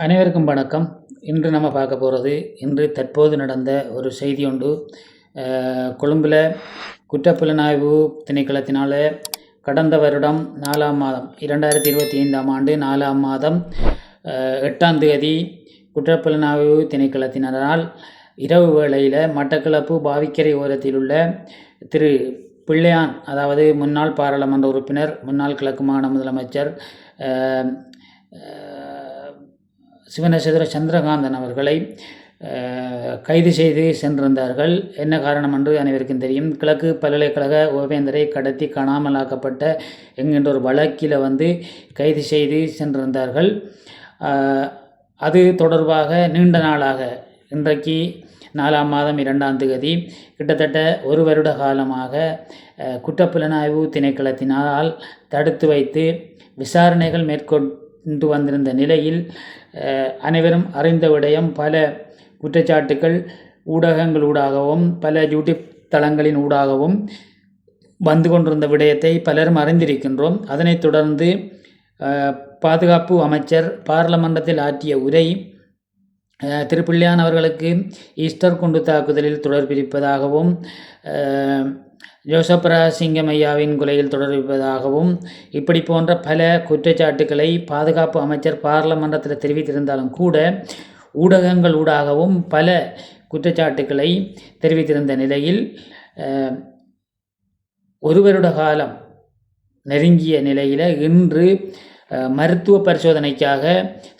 அனைவருக்கும் வணக்கம். இன்று நம்ம பார்க்க போகிறது இன்று தற்போது நடந்த ஒரு செய்தி ஒன்று. கொழும்பில் குற்றப்புலனாய்வு திணைக்களத்தினால் கடந்த வருடம் 4ஆம் மாதம் 2025ஆம் ஆண்டு 4ஆம் மாதம் 8ஆம் தேதி குற்றப்புலனாய்வு திணைக்களத்தினரால் இரவு வேளையில் மட்டக்களப்பு பாவிக்கரை ஓரத்தில் உள்ள திரு பிள்ளையான், அதாவது முன்னாள் பாராளுமன்ற உறுப்பினர், முன்னாள் கிழக்கு மாகாண முதலமைச்சர் சிவனேசதுர சந்திரகாந்தன் அவர்களை கைது செய்து சென்றிருந்தார்கள். என்ன காரணம் என்று அனைவருக்கும் தெரியும். கிழக்கு பல்கலைக்கழக ஓவேந்தரை கடத்தி காணாமலாக்கப்பட்ட என்கின்ற ஒரு வழக்கில் கைது செய்து சென்றிருந்தார்கள். அது தொடர்பாக நீண்ட நாளாக இன்றைக்கு 4ஆம் மாதம் 2ஆம் தேதி கிட்டத்தட்ட ஒரு வருட காலமாக குற்றப்புலனாய்வு திணைக்களத்தினால் தடுத்து வைத்து விசாரணைகள் மேற்கொண்டு வந்திருந்த நிலையில் அனைவரும் அறிந்த விடயம், பல குற்றச்சாட்டுக்கள் ஊடகங்களூடாகவும் பல யூடியூப் தளங்களின் ஊடாகவும் வந்து கொண்டிருந்த விடயத்தை பலரும் அறிந்திருக்கின்றோம். அதனைத் தொடர்ந்து பாதுகாப்பு அமைச்சர் பாராளுமன்றத்தில் ஆற்றிய உரை திரு பிள்ளையான் அவர்களுக்கு ஈஸ்டர் குண்டு தாக்குதலில் தொடர்பிருப்பதாகவும், ஜோசப் ராஜசிங்கம் ஐயாவின் கொலையில் தொடர்பிருப்பதாகவும் இப்படி போன்ற பல குற்றச்சாட்டுக்களை பாதுகாப்பு அமைச்சர் பாராளுமன்றத்தில் தெரிவித்திருந்தாலும் கூட ஊடகங்கள் ஊடாகவும் பல குற்றச்சாட்டுக்களை தெரிவித்திருந்த நிலையில் ஒரு வருட காலம் நெருங்கிய நிலையில் இன்று மருத்துவ பரிசோதனைக்காக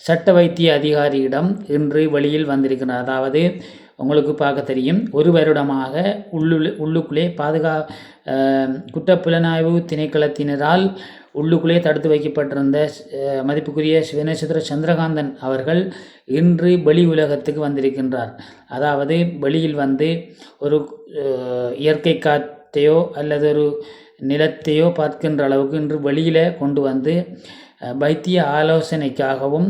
சட்ட வைத்திய அதிகாரியிடம் இன்று வெளியில் வந்திருக்கிறார். அதாவது உங்களுக்கு பார்க்க தெரியும், ஒரு வருடமாக உள்ளுக்குள்ளே குற்றப்புலனாய்வு திணைக்களத்தினரால் உள்ளுக்குள்ளே தடுத்து வைக்கப்பட்டிருந்த மதிப்புக்குரிய சிவனேசதுர சந்திரகாந்தன் அவர்கள் இன்று வெளி உலகத்துக்கு வந்திருக்கின்றார். அதாவது வெளியில் ஒரு இயற்கை காற்றையோ அல்லது ஒரு நிலத்தையோ பார்க்கின்ற அளவுக்கு இன்று வெளியில் கொண்டு வைத்திய ஆலோசனைக்காகவும்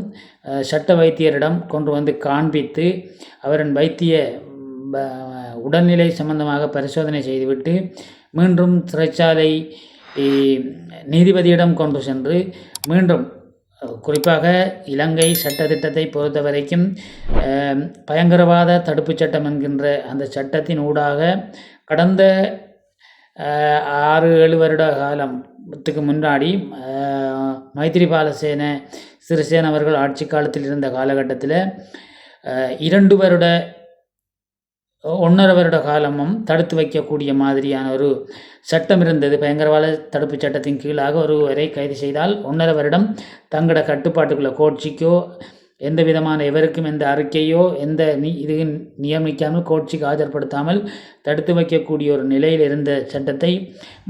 சட்ட வைத்தியரிடம் கொண்டு காண்பித்து அவரின் வைத்திய உடல்நிலை சம்பந்தமாக பரிசோதனை செய்துவிட்டு மீண்டும் சிறைச்சாலை நீதிபதியிடம் கொண்டு சென்று மீண்டும் குறிப்பாக இலங்கை சட்டத்திட்டத்தை பொறுத்த வரைக்கும் பயங்கரவாத தடுப்புச் சட்டம் என்கின்ற அந்த சட்டத்தின் ஊடாக கடந்த 6-7 வருட காலத்துக்கு முன்னாடி மைத்திரிபால சிறிசேன அவர்கள் ஆட்சி காலத்தில் இருந்த காலகட்டத்தில் 1.5 வருட காலமும் தடுத்து வைக்கக்கூடிய மாதிரியான ஒரு சட்டம் இருந்தது. பயங்கரவாத தடுப்பு சட்டத்தின் கீழாக ஒருவரை கைது செய்தால் 1.5 வருடம் தங்களோட கட்டுப்பாட்டுக்குள்ள கோட்சிக்கோ எந்த விதமான எவருக்கும் எந்த அறிக்கையோ எந்த இது நியமிக்காமல் கோட்சிக்கு ஆஜர்படுத்தாமல் தடுத்து வைக்கக்கூடிய ஒரு நிலையில் இருந்த சட்டத்தை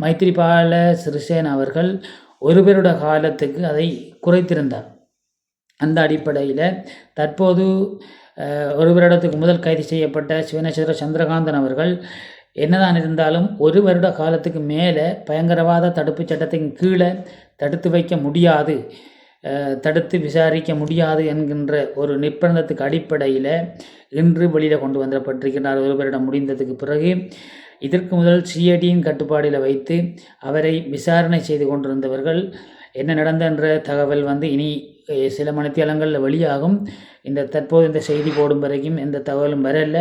மைத்திரிபால சிறிசேன அவர்கள் ஒரு வருட காலத்துக்கு அதை குறைத்திருந்தார். அந்த அடிப்படையில் தற்போது ஒரு வருடத்துக்கு முதல் கைது செய்யப்பட்ட சிவனேசதுர சந்திரகாந்தன் அவர்கள் என்னதான் இருந்தாலும் ஒரு வருட காலத்துக்கு மேலே பயங்கரவாத தடுப்பு சட்டத்தின் கீழே தடுத்து வைக்க முடியாது, தடுத்து விசாரிக்க முடியாது என்கின்ற ஒரு நிர்பந்தத்துக்கு அடிப்படையில் இன்று வெளியில் கொண்டு வந்துடப்பட்டிருக்கிறார். ஒரு வருடம் முடிந்ததுக்கு பிறகு இதற்கு முதல் சிஐடியின் கட்டுப்பாடில் வைத்து அவரை விசாரணை செய்து கொண்டிருந்தவர்கள் என்ன நடந்தன்ற தகவல் இனி சில மணித்தியாலங்களில் வெளியாகும். தற்போது இந்த செய்தி போடும் வரைக்கும் எந்த தகவலும் வரல.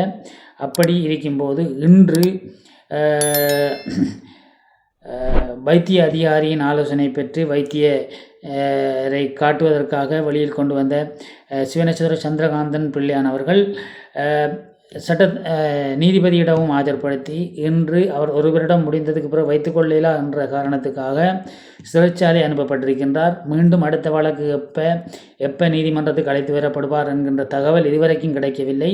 அப்படி இருக்கும்போது இன்று வைத்திய அதிகாரியின் ஆலோசனை பெற்று வைத்தியரை காட்டுவதற்காக வெளியில் கொண்டு வந்த சிவனேசதுர சந்திரகாந்தன் பிள்ளையான் அவர்கள் நீதிபதியிடமும் ஆஜர்படுத்தி இன்று அவர் ஒரு வருடம் முடிந்ததுக்கு பிறகு வைத்துக்கொள்ளலா என்ற காரணத்துக்காக சிறைச்சாலை அனுப்பப்பட்டிருக்கின்றார். மீண்டும் அடுத்த வழக்கு எப்போ நீதிமன்றத்துக்கு அழைத்து வரப்படுவார் என்கின்ற தகவல் இதுவரைக்கும் கிடைக்கவில்லை.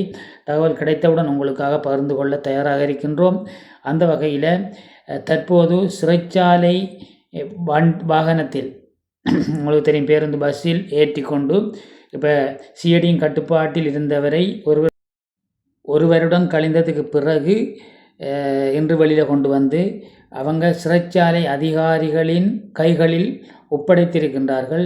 தகவல் கிடைத்தவுடன் உங்களுக்காக பகிர்ந்து கொள்ள தயாராக இருக்கின்றோம். அந்த வகையில் தற்போது சிறைச்சாலை வாகனத்தில் உங்களுக்கு தெரியும், பேருந்து பஸ்ஸில் ஏற்றி கொண்டு இப்போ சிஐடியின் கட்டுப்பாட்டில் இருந்தவரை ஒரு வருடம் கழிந்ததுக்கு பிறகு இன்று வெளியில் கொண்டு அவங்க சிறைச்சாலை அதிகாரிகளின் கைகளில் ஒப்படைத்திருக்கின்றார்கள்.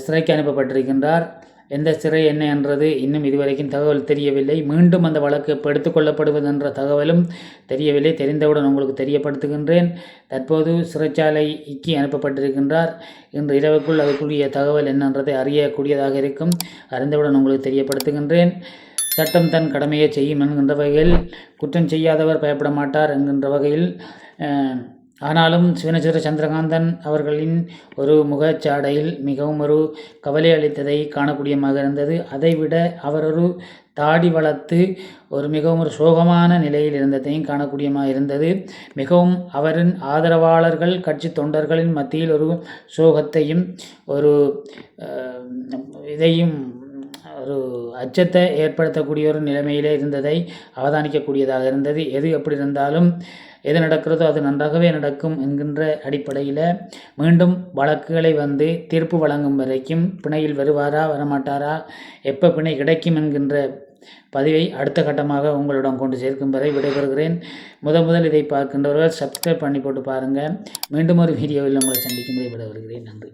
சிறைக்கு அனுப்பப்பட்டிருக்கின்றார். எந்த சிறை என்ன என்றது இன்னும் இதுவரைக்கும் தகவல் தெரியவில்லை. மீண்டும் அந்த வழக்கு எப்போ எடுத்துக்கொள்ளப்படுவது என்ற தகவலும் தெரியவில்லை. தெரிந்தவுடன் உங்களுக்கு தெரியப்படுத்துகின்றேன். தற்போது சிறைச்சாலைக்கு அனுப்பப்பட்டிருக்கின்றார். இன்று இரவுக்குள் அதுக்குரிய தகவல் என்னன்றதை அறியக்கூடியதாக இருக்கும். அறிந்தவுடன் உங்களுக்கு தெரியப்படுத்துகின்றேன். சட்டம் தன் கடமையை செய்யும் என்கின்ற வகையில் குற்றம் செய்யாதவர் பயப்பட மாட்டார் என்கின்ற வகையில் ஆனாலும் சிவனேஸ்வர சந்திரகாந்தன் அவர்களின் ஒரு முகச்சாடையில் மிகவும் ஒரு கவலை அளித்ததை காணக்கூடியமாக இருந்தது. அதைவிட அவர் ஒரு தாடி வளர்த்து ஒரு மிகவும் ஒரு சோகமான நிலையில் இருந்ததையும் காணக்கூடியமாக இருந்தது. மிகவும் அவரின் ஆதரவாளர்கள் கட்சி தொண்டர்களின் மத்தியில் ஒரு சோகத்தையும் ஒரு இதையும் ஒரு அச்சத்தை ஏற்படுத்தக்கூடிய ஒரு நிலைமையிலே இருந்ததை அவதானிக்கக்கூடியதாக இருந்தது. எது எப்படி இருந்தாலும் எது நடக்கிறதோ அது நன்றாகவே நடக்கும் என்கின்ற அடிப்படையில் மீண்டும் வழக்குகளை தீர்ப்பு வழங்கும் வரைக்கும் பிணையில் வருவாரா வரமாட்டாரா, எப்போ பிணை கிடைக்கும் என்கின்ற பதிவை அடுத்த கட்டமாக உங்களிடம் கொண்டு சேர்க்கும் வரை விடைபெறுகிறேன். முதல் இதை பார்க்கின்றவர்கள் சப்ஸ்கிரைப் பண்ணி போட்டு பாருங்கள். மீண்டும் ஒரு வீடியோவில் உங்களை சந்திக்கும் வரை விடைபெறுகிறேன். நன்றி.